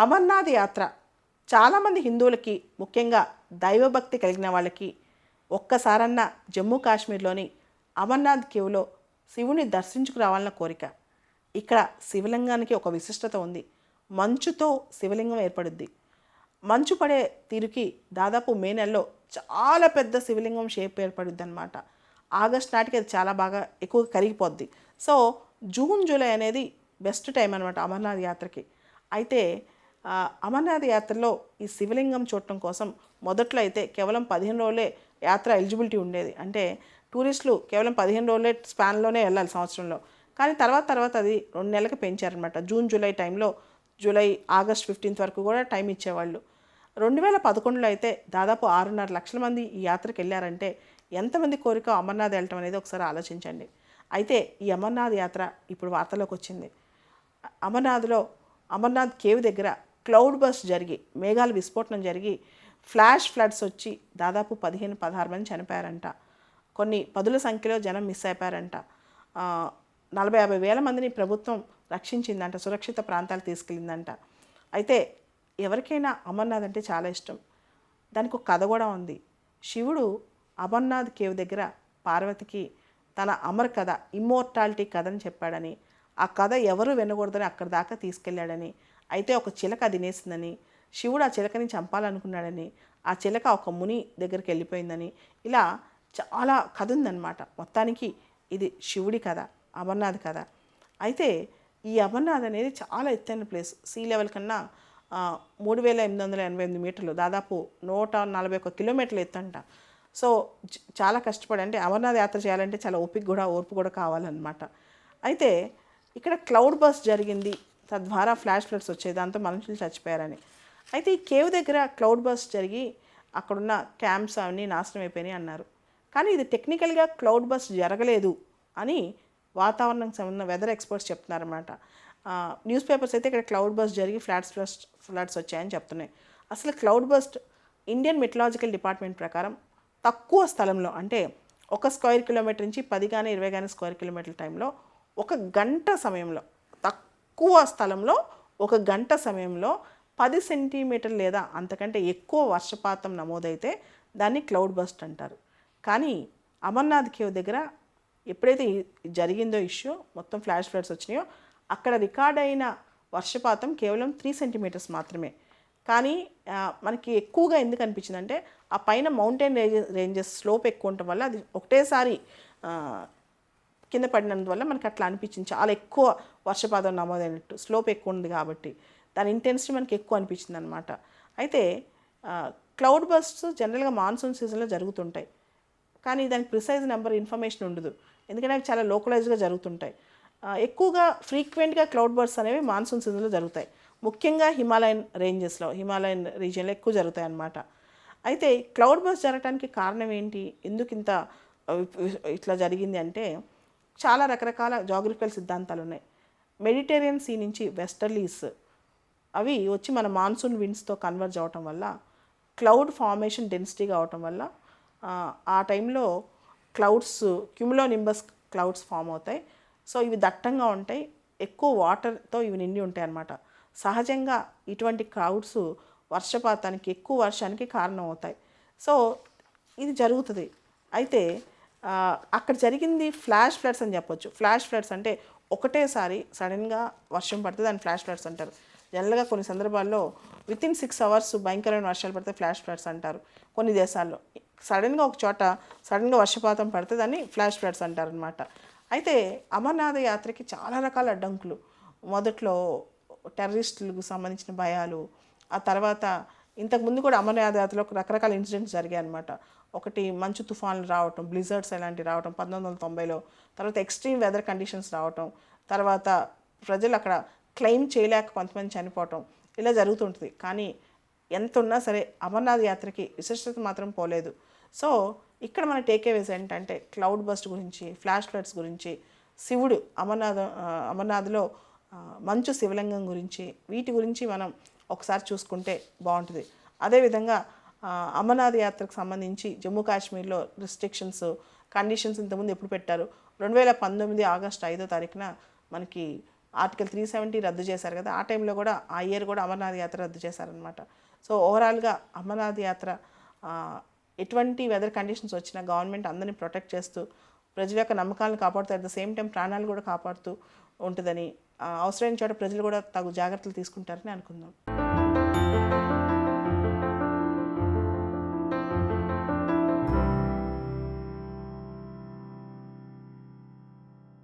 అమర్నాథ్ యాత్ర చాలామంది హిందువులకి, ముఖ్యంగా దైవభక్తి కలిగిన వాళ్ళకి ఒక్కసారన్నా జమ్మూ కాశ్మీర్లోని అమర్నాథ్ కేవ్లో శివుని దర్శించుకురావాలన్న కోరిక. ఇక్కడ శివలింగానికి ఒక విశిష్టత ఉంది. మంచుతో శివలింగం ఏర్పడుద్ది. మంచు పడే తీరుకి దాదాపు మే నెలలో చాలా పెద్ద శివలింగం షేప్ ఏర్పడుద్ది అనమాట. ఆగస్ట్ నాటికి అది చాలా బాగా ఎక్కువగా కరిగిపోద్ది. సో జూన్ జూలై అనేది బెస్ట్ టైం అనమాట అమర్నాథ్ యాత్రకి. అయితే అమర్నాథ్ యాత్రలో ఈ శివలింగం చూడటం కోసం మొదట్లో అయితే కేవలం 15 రోజులే యాత్ర ఎలిజిబిలిటీ ఉండేది. అంటే టూరిస్టులు కేవలం 15 రోజులే స్పాన్లోనే వెళ్ళాలి సంవత్సరంలో. కానీ తర్వాత అది 2 నెలలకు పెంచారనమాట. జూన్ జూలై టైంలో, ఆగస్ట్ 15 వరకు కూడా టైం ఇచ్చేవాళ్ళు. 2011లో అయితే దాదాపు 6.5 లక్షల మంది ఈ యాత్రకు వెళ్ళారంటే ఎంతమంది కోరిక అమర్నాథ్ వెళ్ళటం అనేది ఒకసారి ఆలోచించండి. అయితే ఈ అమర్నాథ్ యాత్ర ఇప్పుడు వార్తలోకి వచ్చింది. అమర్నాథ్ కేవ్ దగ్గర క్లౌడ్ బస్ట్ జరిగి, మేఘాల విస్ఫోటనం జరిగి ఫ్లాష్ ఫ్లడ్స్ వచ్చి దాదాపు 15-16 మంది చనిపోయారంట. కొన్ని పదుల సంఖ్యలో జనం మిస్ అయిపోయారంట. 40-50 వేల మందిని ప్రభుత్వం రక్షించిందంట, సురక్షిత ప్రాంతాలు తీసుకెళ్ళిందంట. అయితే ఎవరికైనా అమర్నాథ్ అంటే చాలా ఇష్టం. దానికి ఒక కథ కూడా ఉంది. శివుడు అమర్నాథ్ కేవ్ దగ్గర పార్వతికి తన అమర్ కథ, ఇమ్మోర్టాలిటీ కథని చెప్పాడని, ఆ కథ ఎవరు వినకూడదని అక్కడి దాకా తీసుకెళ్ళాడని, అయితే ఒక చిలక తినేసిందని, శివుడు ఆ చిలకని చంపాలనుకున్నాడని, ఆ చిలక ఒక ముని దగ్గరికి వెళ్ళిపోయిందని, ఇలా చాలా కథ ఉందన్నమాట. మొత్తానికి ఇది శివుడి కథ, అమర్నాథ్ కథ. అయితే ఈ అమర్నాథ్ అనేది చాలా ఎత్తైన ప్లేస్. సీ లెవెల్ కన్నా 3888 మీటర్లు, దాదాపు 141 కిలోమీటర్లు ఎత్తంట. సో చాలా కష్టపడి, అంటే అమర్నాథ్ యాత్ర చేయాలంటే చాలా ఓర్పు కూడా కావాలన్నమాట. అయితే ఇక్కడ క్లౌడ్ బస్ట్ జరిగింది, తద్వారా ఫ్లాష్ ఫ్లడ్స్ వచ్చాయి, దాంతో మనుషులు చచ్చిపోయారని. అయితే ఈ కేవ్ దగ్గర క్లౌడ్ బస్ట్ జరిగి అక్కడున్న క్యాంప్స్ అవన్నీ నాశనం అయిపోయినాయి అన్నారు. కానీ ఇది టెక్నికల్గా క్లౌడ్ బస్ట్ జరగలేదు అని వాతావరణం సంబంధించిన వెదర్ ఎక్స్పర్ట్స్ చెప్తున్నారన్నమాట. న్యూస్ పేపర్స్ అయితే ఇక్కడ క్లౌడ్ బస్ట్ జరిగి ఫ్లడ్స్ వచ్చాయని చెప్తున్నాయి. అసలు క్లౌడ్ బస్ట్ ఇండియన్ మెటలాజికల్ డిపార్ట్మెంట్ ప్రకారం తక్కువ స్థలంలో, అంటే 1 స్క్వేర్ కిలోమీటర్ నుంచి 10 కానీ 20 కానీ స్క్వేర్ కిలోమీటర్ల టైంలో 1 గంట సమయంలో, తక్కువ స్థలంలో 1 గంట సమయంలో 10 సెంటీమీటర్లు లేదా అంతకంటే ఎక్కువ వర్షపాతం నమోదైతే దాన్ని క్లౌడ్ బస్ట్ అంటారు. కానీ అమర్నాథ్ కేవ్ దగ్గర ఎప్పుడైతే జరిగిందో ఇష్యూ, మొత్తం ఫ్లాష్ ఫ్లడ్స్ వచ్చినాయో, అక్కడ రికార్డ్ అయిన వర్షపాతం కేవలం 3 సెంటీమీటర్స్ మాత్రమే. కానీ మనకి ఎక్కువగా ఎందుకు అనిపించిందంటే ఆ పైన మౌంటైన్ రేంజెస్ స్లోప్ ఎక్కువ ఉండటం వల్ల అది ఒకటేసారి కింద పడినందువల్ల మనకి అట్లా అనిపించింది. చాలా ఎక్కువ వర్షపాతం నమోదైనట్టు, స్లోప్ ఎక్కువ ఉంది కాబట్టి దాని ఇంటెన్సిటీ మనకి ఎక్కువ అనిపించింది అనమాట. అయితే క్లౌడ్ బస్ట్స్ జనరల్గా మాన్సూన్ సీజన్లో జరుగుతుంటాయి, కానీ దానికి ప్రిసైజ్ నెంబర్ ఇన్ఫర్మేషన్ ఉండదు. ఎందుకంటే అవి చాలా లోకలైజ్గా జరుగుతుంటాయి. ఎక్కువగా ఫ్రీక్వెంట్గా క్లౌడ్ బర్డ్స్ అనేవి మాన్సూన్ సీజన్లో జరుగుతాయి. ముఖ్యంగా హిమాలయన్ రీజియన్లో ఎక్కువ జరుగుతాయి అన్నమాట. అయితే క్లౌడ్ బర్డ్స్ జరగడానికి కారణం ఏంటి, ఎందుకు ఇంత ఇట్లా జరిగింది అంటే చాలా రకరకాల జాగ్రఫికల్ సిద్ధాంతాలు ఉన్నాయి. మెడిటేరియన్ సీ నుంచి వెస్టర్లీస్ అవి వచ్చి మన మాన్సూన్ విండ్స్తో కన్వర్జ్ అవటం వల్ల, క్లౌడ్ ఫార్మేషన్ డెన్సిటీగా అవటం వల్ల ఆ టైంలో క్లౌడ్స్, క్యూములోనింబస్ క్లౌడ్స్ ఫామ్ అవుతాయి. సో ఇవి దట్టంగా ఉంటాయి, ఎక్కువ వాటర్తో ఇవి నిండి ఉంటాయి అన్నమాట. సహజంగా ఇటువంటి క్లౌడ్స్ వర్షపాతానికి, ఎక్కువ వర్షానికి కారణం అవుతాయి. సో ఇది జరుగుతుంది. అయితే అక్కడ జరిగింది ఫ్లాష్ ఫ్లడ్స్ అని చెప్పొచ్చు. ఫ్లాష్ ఫ్లడ్స్ అంటే ఒకటేసారి సడన్గా వర్షం పడితే దాన్ని ఫ్లాష్ ఫ్లడ్స్ అంటారు. జనరల్గా కొన్ని సందర్భాల్లో వితిన్ 6 అవర్స్ భయంకరమైన వర్షాలు పడితే ఫ్లాష్ ఫ్లడ్స్ అంటారు. కొన్ని దేశాల్లో సడన్గా ఒక చోట సడన్గా వర్షపాతం పడితే దాన్ని ఫ్లాష్ ఫ్లడ్స్ అంటారు అనమాట. అయితే అమర్నాథ్ యాత్రకి చాలా రకాల అడ్డంకులు. మొదట్లో టెర్రరిస్టులకు సంబంధించిన భయాలు, ఆ తర్వాత ఇంతకుముందు కూడా అమర్నాథ్ యాత్రలో రకరకాల ఇన్సిడెంట్స్ జరిగాయి అనమాట. ఒకటి మంచు తుఫాన్లు రావటం, బ్లిజర్డ్స్ అలాంటివి రావటం 1990లో, తర్వాత ఎక్స్ట్రీమ్ వెదర్ కండిషన్స్ రావటం, తర్వాత ప్రజలు అక్కడ క్లెయిమ్ చేయలేక కొంతమంది చనిపోవటం, ఇలా జరుగుతుంటుంది. కానీ ఎంత ఉన్నా సరే అమర్నాథ్ యాత్రకి విశిష్టత మాత్రం పోలేదు. సో ఇక్కడ మన టేకేవేస్ ఏంటంటే క్లౌడ్ బస్ట్ గురించి, ఫ్లాష్ ఫ్లడ్స్ గురించి, శివుడు అమర్నాథ్లో మంచు శివలింగం గురించి, వీటి గురించి మనం ఒకసారి చూసుకుంటే బాగుంటుంది. అదేవిధంగా అమర్నాథ్ యాత్రకు సంబంధించి జమ్మూ కాశ్మీర్లో కండిషన్స్ ఇంతకుముందు ఎప్పుడు పెట్టారు, 2019 ఆగస్టు 5వ తారీఖున మనకి ఆర్టికల్ 370 రద్దు చేశారు కదా, ఆ టైంలో కూడా ఆ ఇయర్ కూడా అమర్నాథ్ యాత్ర రద్దు చేశారనమాట. సో ఓవరాల్గా అమర్నాథ్ యాత్ర ఎటువంటి వెదర్ కండిషన్స్ వచ్చినా గవర్నమెంట్ అందరినీ ప్రొటెక్ట్ చేస్తూ ప్రజల యొక్క నమ్మకాలను కాపాడుతూ అట్ ద సేమ్ టైం ప్రాణాలు కూడా కాపాడుతూ ఉంటుందని, అవసరమైన చోట ప్రజలు కూడా తగు జాగ్రత్తలు తీసుకుంటారని అనుకుందాం.